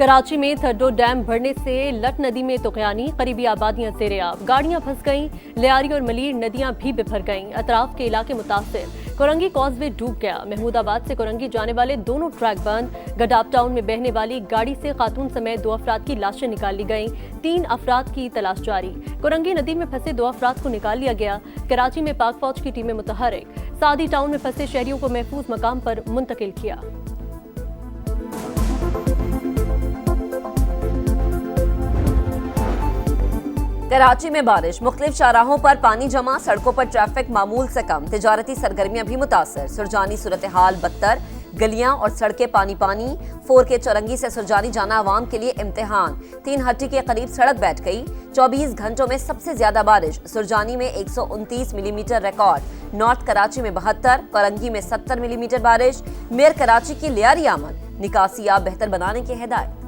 कराची में थड्डो डैम भरने से लट नदी में तुगयानी, करीबी आबादियां ज़ेर-ए-आब, गाड़ियां फंस गईं, लियारी और मलीर नदियां भी बिफर गईं, अतराफ के इलाके मुतासिर, कोरंगी कॉजवे डूब गया। महमूदाबाद से कोरंगी जाने वाले दोनों ट्रैक बंद, गडाप टाउन में बहने वाली गाड़ी से खातून समेत 2 अफराद की लाशें निकाल ली गईं, 3 अफराद की तलाश जारी। कोरंगी नदी में फंसे 2 अफराद को निकाल लिया गया। कराची में पाक फौज की टीमें मुतहर्रिक, सादी टाउन में फंसे शहरियों को महफूज मकाम पर मुंतकिल किया। कराची में बारिश, मुख्तलिफ शाहराहों पर पानी जमा, सड़कों पर ट्रैफिक मामूल से कम, तिजारती सरगर्मियां भी मुतासर, सुरजानी सूरत हाल बदतर, गलियां और सड़कें पानी पानी। 4K चौरंगी से सुरजानी जाना आवाम के लिए इम्तिहान, 3 हट्टी के करीब सड़क बैठ गई। 24 घंटों में सबसे ज्यादा बारिश, सुरजानी में 129 मिलीमीटर रिकॉर्ड, नॉर्थ कराची में 72, कोरंगी में 70 मिलीमीटर बारिश। मेयर कराची की लियारी आमद, निकासियाब बेहतर बनाने की हिदायत।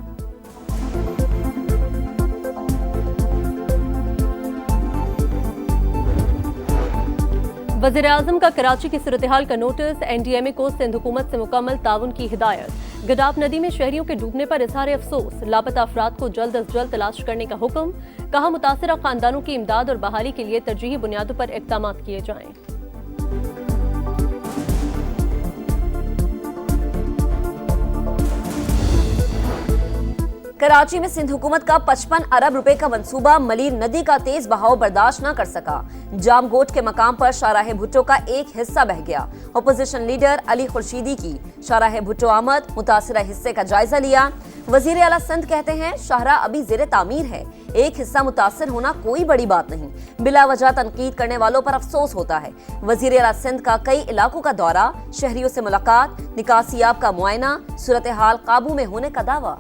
वज़ीर-ए-आज़म का कराची की सूरत-ए-हाल का नोटिस, NDMA को सिंध हुकूमत से मुकम्मल ताउन की हिदायत। गडाप नदी में शहरियों के डूबने पर इज़हार अफसोस, लापता अफराद को जल्द अज जल्द तलाश करने का हुक्म। कहा, मुतासिरा खानदानों की इमदाद और बहाली के लिए तरजीही बुनियादों पर इक़दाम किए जाएं। कराची में सिंध हुकूमत का 55 अरब रुपए का मंसूबा मलीर नदी का तेज बहाव बर्दाश्त न कर सका। जामगोट के मकाम पर शाहराह भुट्टो का एक हिस्सा बह गया। अपोजिशन लीडर अली खुर्शीदी की शाहराह भुट्टो आमद, मुतासिरा हिस्से का जायजा लिया। वजीर आला सिंध कहते हैं, शाहरा अभी ज़ेर तामीर है, एक हिस्सा मुतासिर होना कोई बड़ी बात नहीं। बिला वजह तनकीद करने वालों पर अफसोस होता है। वजीर आला सिंध का कई इलाकों का दौरा, शहरियों से मुलाकात, निकासियाब का मुआयना, सूरत हाल काबू में होने का दावा।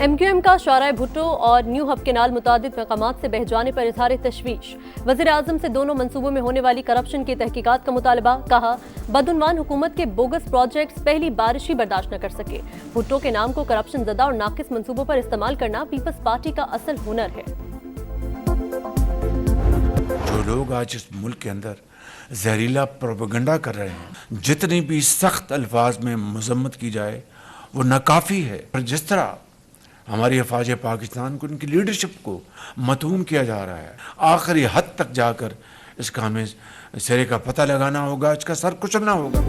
MQM का शाहराह भुट्टो और न्यू हब केनाल मुतादिद मकामात से बह जाने पर इज़हार तशवीश। वज़ीर-ए-आज़म से दोनों मंसूबों में होने वाली करप्शन की तहकीकात का मुतालबा। कहा, बदउनवान हुकूमत के बोगस प्रोजेक्ट्स पहली बारिश ही बर्दाश्त न कर सके। भुट्टो के नाम को करप्शन ज़दा और नाकिस मंसूबों पर इस्तेमाल करना पीपल्स पार्टी का असल हुनर है। जो लोग आज इस मुल्क के अंदर जहरीला प्रोपेगेंडा कर रहे हैं, जितनी भी सख्त अल्फाज में मजम्मत की जाए वो नाकाफी है। और जिस तरह हमारी अफवाज पाकिस्तान को, उनकी लीडरशिप को मतून किया जा रहा है, आखिरी हद तक जाकर इसका हमें सिरे का पता लगाना होगा, इसका सर कुचलना होगा।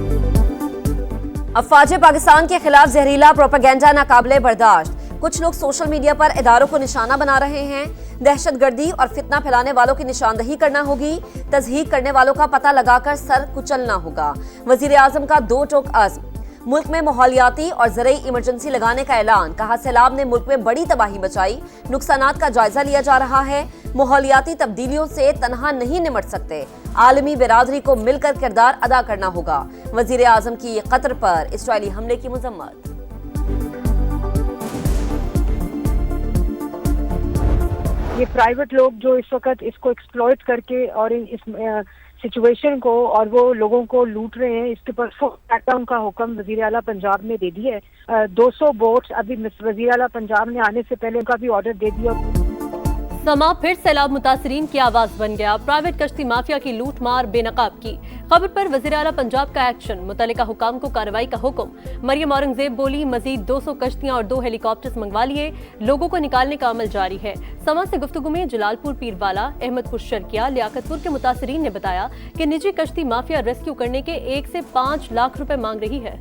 अफवाज पाकिस्तान के खिलाफ जहरीला प्रोपेगेंडा नाकाबिले बर्दाश्त। कुछ लोग सोशल मीडिया पर इदारों को निशाना बना रहे हैं। दहशतगर्दी और फितना फैलाने वालों की निशानदही करना होगी। तज़हीक करने वालों का पता लगाकर सर कुचलना होगा। वज़ीर आज़म का 2 टोक अज़्म, मुल्क में माहौलियाती और ज़रई इमरजेंसी लगाने का ऐलान। कहा, सैलाब ने मुल्क में बड़ी तबाही मचाई, नुकसानात का जायजा लिया जा रहा है। माहौलियाती तब्दीलियों से तनहा नहीं निमट सकते, आलमी बिरादरी को मिलकर किरदार अदा करना होगा। वज़ीर आज़म की कतर पर इसराइली हमले की मजम्मत। ये प्राइवेट लोग जो इस वक्त इसको एक्सप्लॉइट करके और इस सिचुएशन को और वो लोगों को लूट रहे हैं, इसके ऊपर फुल क्रैकडाउन का हुक्म वज़ीर आला पंजाब ने दे दिया है। 200 बोट्स अभी वज़ीर आला पंजाब ने आने से पहले उनका भी ऑर्डर दे दिया। समा फिर सैलाब मुतासरीन की आवाज बन गया। प्राइवेट कश्ती माफिया की लूट मार बेनकाब की। खबर पर वज़ीर आला पंजाब का एक्शन, मुतल्लिका हुकाम को कार्रवाई का हुक्म। मरियम औरंगजेब बोली, मजीद 200 कश्तियां और 2 हेलीकॉप्टर्स मंगवा लिए, लोगों को निकालने का अमल जारी है। समा से गुफ्तगू में जलालपुर पीरवाला, अहमदपुर शर्किया, लियाकतपुर के मुतासरीन ने बताया कि निजी कश्ती माफिया रेस्क्यू करने के 1 से 5 लाख रुपए मांग रही है।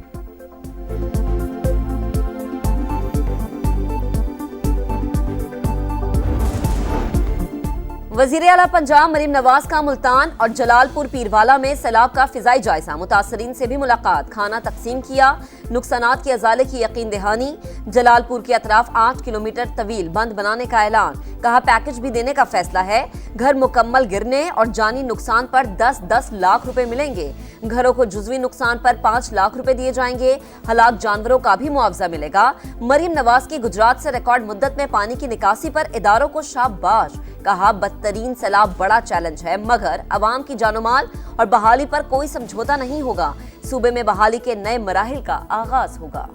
वज़ीर आला पंजाब मरीम नवाज का मुल्तान और जलालपुर पीरवाला में सैलाब का फिजाई जायजा। मुतासरीन से भी मुलाकात, खाना तकसीम किया, नुकसानात के अजाले की यकीन दहानी। जलालपुर के अतराफ 8 किलोमीटर तवील बंद बनाने का ऐलान। कहा, पैकेज भी देने का फैसला है। घर मुकम्मल गिरने और जानी नुकसान पर 10-10 लाख रुपए मिलेंगे। घरों को जुज़वी नुकसान पर 5 लाख रुपए दिए जाएंगे। हलाक जानवरों का भी मुआवजा मिलेगा। मरीम नवाज की गुजरात से रिकॉर्ड मुद्दत में पानी की निकासी पर इदारों को शाबाश। कहा, बदतरीन सैलाब बड़ा चैलेंज है, मगर अवाम की जानोमाल और बहाली पर कोई समझौता नहीं होगा। सूबे में बहाली के नए मराहिल का आगाज होगा।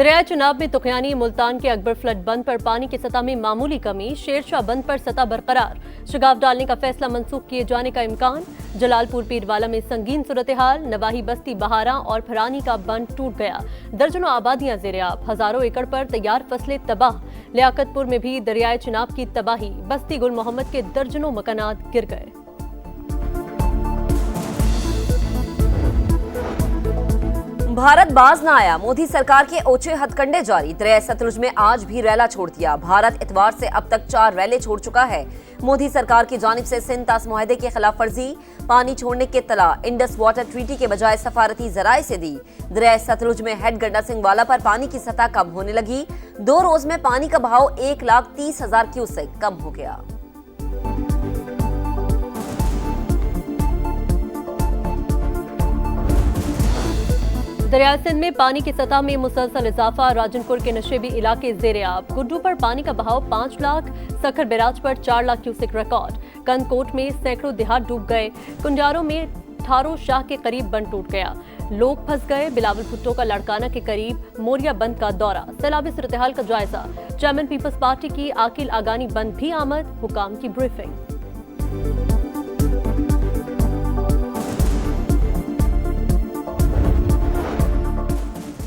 दरियाए चुनाव में तुकयानी, मुल्तान के अकबर फ्लड बंद पर पानी की सतह में मामूली कमी, शेरशाह बंद पर सतह बरकरार, शगाफ डालने का फैसला मंसूख किए जाने का इम्कान, जलालपुर पीरवाला में संगीन सूरत हाल, नवाही बस्ती बहारा और फरानी का बंद टूट गया, दर्जनों आबादियां ज़ेर-ए-आब, हजारों एकड़ पर तैयार फसलें तबाह, लियाकतपुर में भी दरियाए चुनाव की तबाही, बस्ती गुल मोहम्मद के दर्जनों मकानात गिर गए। भारत बाज न आया, मोदी सरकार के ओछे हथकंडे जारी, दरियाए सतलुज में आज भी रैला छोड़ दिया। भारत इतवार से अब तक 4 रैले छोड़ चुका है। मोदी सरकार की जानिब से सिंध तास मुआहदे की खिलाफ वर्जी, पानी छोड़ने की इत्तला इंडस वाटर ट्रीटी के बजाय सफारती जराए से दी। दरियाए सतलुज में हेड गंडा सिंह वाला पर पानी की सतह कम होने लगी। 2 रोज में पानी का बहाव 1,30,000 क्यूसेक कम हो गया। दरिया सिंध में पानी की सतह में मुसलसल इजाफा, राजनपुर के नशेबी इलाके ज़ेर-ए-आब, गुड्डू पर पानी का बहाव 5 लाख, सखर बैराज पर 4 लाख क्यूसेक रिकॉर्ड, कंदकोट में सैकड़ों देहात डूब गए, कुंजारों में ठारो शाह के करीब बंद टूट गया, लोग फंस गए, बिलावल भुट्टो का लड़काना के करीब मोरिया बंद का दौरा, सैलाबी सूरत-ए-हाल का जायजा, चेयरमैन पीपल्स पार्टी की आकिल आगानी बंद भी आमद, हुकाम की ब्रीफिंग।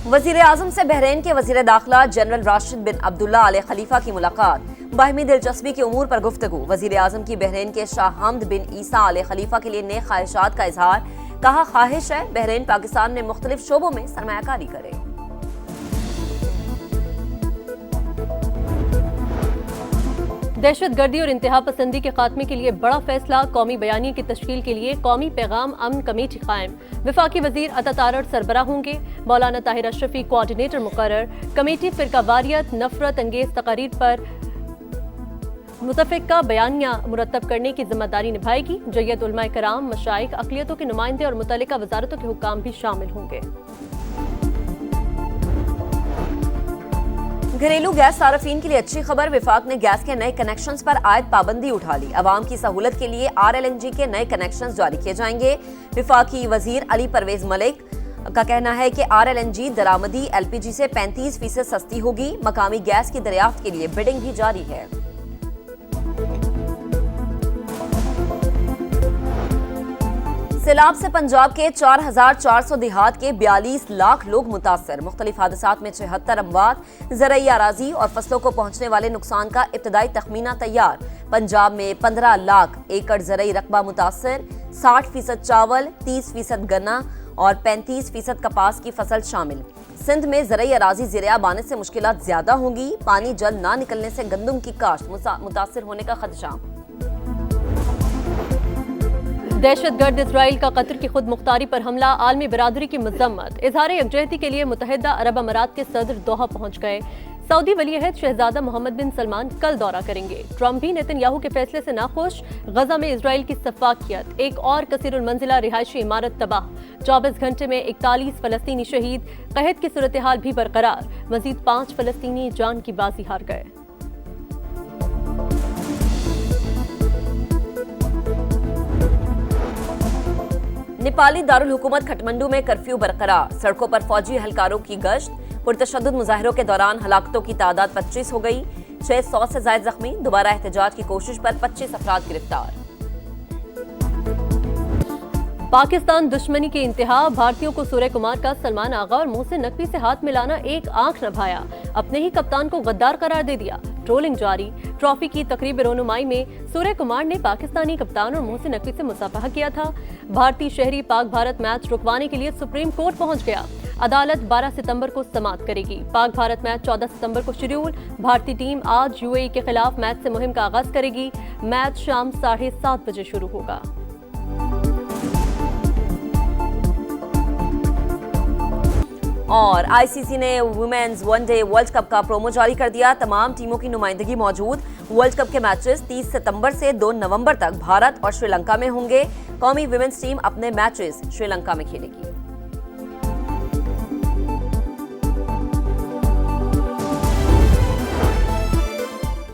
वजीर आजम से बहरीन के वजीर दाखिला जनरल राशिद बिन अब्दुल्ला अल खलीफा की मुलाकात, बाहमी दिलचस्पी के उमूर पर गुफ्तगू, वजीर आजम की बहरीन के शाह हमद बिन ईसा अल खलीफा के लिए नए ख्वाहिशात का इजहार, कहा ख्वाहिश है बहरीन पाकिस्तान में मुख्तलिफ शोबों में सरमायाकारी करे। दहशतगर्दी और इंतहा पसंदी के खात्मे के लिए बड़ा फैसला, कौमी बयानी की तश्कील के लिए कौमी पैगाम अमन कमेटी कायम, विफाकी वजीर अता तारड़ सरबरा होंगे, मौलाना ताहिर अशरफी कोऑर्डिनेटर मुकर्रर, कमेटी फिरकावारियत नफरत अंगेज तकारीर पर मुतफ़िका बयानियां मुरतब करने की जिम्मेदारी निभाएगी। जय्यत उलमा कराम, मशाइख, अक़लियतों के नुमाइंदे और मुतल्लिका वजारतों के हुक्काम भी शामिल होंगे। घरेलू गैस सार्फिन के लिए अच्छी खबर, विफाक ने गैस के नए कनेक्शंस पर आयद पाबंदी उठा ली। अवाम की सहूलत के लिए RLNG के नए कनेक्शंस जारी किए जाएंगे। विफाकी वजीर अली परवेज मलिक का कहना है कि RLNG दरामदी LPG से 35% सस्ती होगी। मकामी गैस की दरियाफ्त के लिए बिडिंग भी जारी है। सैलाब से पंजाब के 4,400 देहात के 42 लाख लोग मुतासर, मुख्तलिफ हादसात में 76 अमवात, ज़रई अराजी और फसलों को पहुंचने वाले नुकसान का इब्तदाई तखमीना तैयार। पंजाब में 15 लाख एकड़ ज़रई रकबा मुतासर, 60% चावल, 30% गन्ना और 35% कपास की फसल शामिल। सिंध में ज़रई अराजी ज़ेर-ए-आब आने से मुश्किलात ज्यादा होंगी। पानी जल्द ना निकलने से गंदम की काश्त मुतासर होने का खदशा। दहशतगर्द इसराइल का कतर की खुद मुख्तारी पर हमला, आलमी बरादरी की मजम्मत, इजहार यकजहती के लिए मुत्तहिदा अरब अमारात के सदर दोहा पहुंच गए। सऊदी वलीअहद शहजादा मोहम्मद बिन सलमान कल दौरा करेंगे। ट्रंप भी नेतन्याहू के फैसले से नाखुश, गजा में इसराइल की सफाकियत, एक और कसीरुल मंजिला रिहायशी इमारत तबाह, 24 घंटे में 41 फलस्तीनी शहीद, कहत की सूरत हाल भी बरकरार, मजीद 5 फलस्तीनी जान की बाजी हार गए। नेपाली दारुल हुकूमत खटमंडू में कर्फ्यू बरकरार, सड़कों पर फौजी एहलकारों की गश्त, पुरतशद्दुद मुजाहिरों के दौरान हलाकतों की तादाद 25 हो गई, 600 से ज्यादा जख्मी, दोबारा एहतजाज की कोशिश पर 25 अफराद गिरफ्तार। पाकिस्तान दुश्मनी की इंतहा, भारतीयों को सूर्य कुमार का सलमान आगा और मोहसिन नकवी से हाथ मिलाना एक आंख न भाया, अपने ही कप्तान को गद्दार करार दे दिया, ट्रोलिंग जारी। ट्रॉफी की तकरीब रोनुमाई में सूर्य कुमार ने पाकिस्तानी कप्तान और मोहसिन नकवी से मुसाफहा किया था। भारतीय शहरी पाक भारत मैच रुकवाने के लिए सुप्रीम कोर्ट पहुंच गया। अदालत 12 सितंबर को समाप्त करेगी। पाक भारत मैच 14 सितंबर को शेड्यूल। भारतीय टीम आज UAE के खिलाफ मैच से मुहिम का आगाज करेगी। मैच शाम 7:30 बजे शुरू होगा। और ICC ने वुमेन्स वनडे वर्ल्ड कप का प्रोमो जारी कर दिया। तमाम टीमों की नुमाइंदगी मौजूद। वर्ल्ड कप के मैचेस 30 सितंबर से 2 नवंबर तक भारत और श्रीलंका में होंगे। कौमी वुमेन्स टीम अपने मैचेस श्रीलंका में खेलेगी।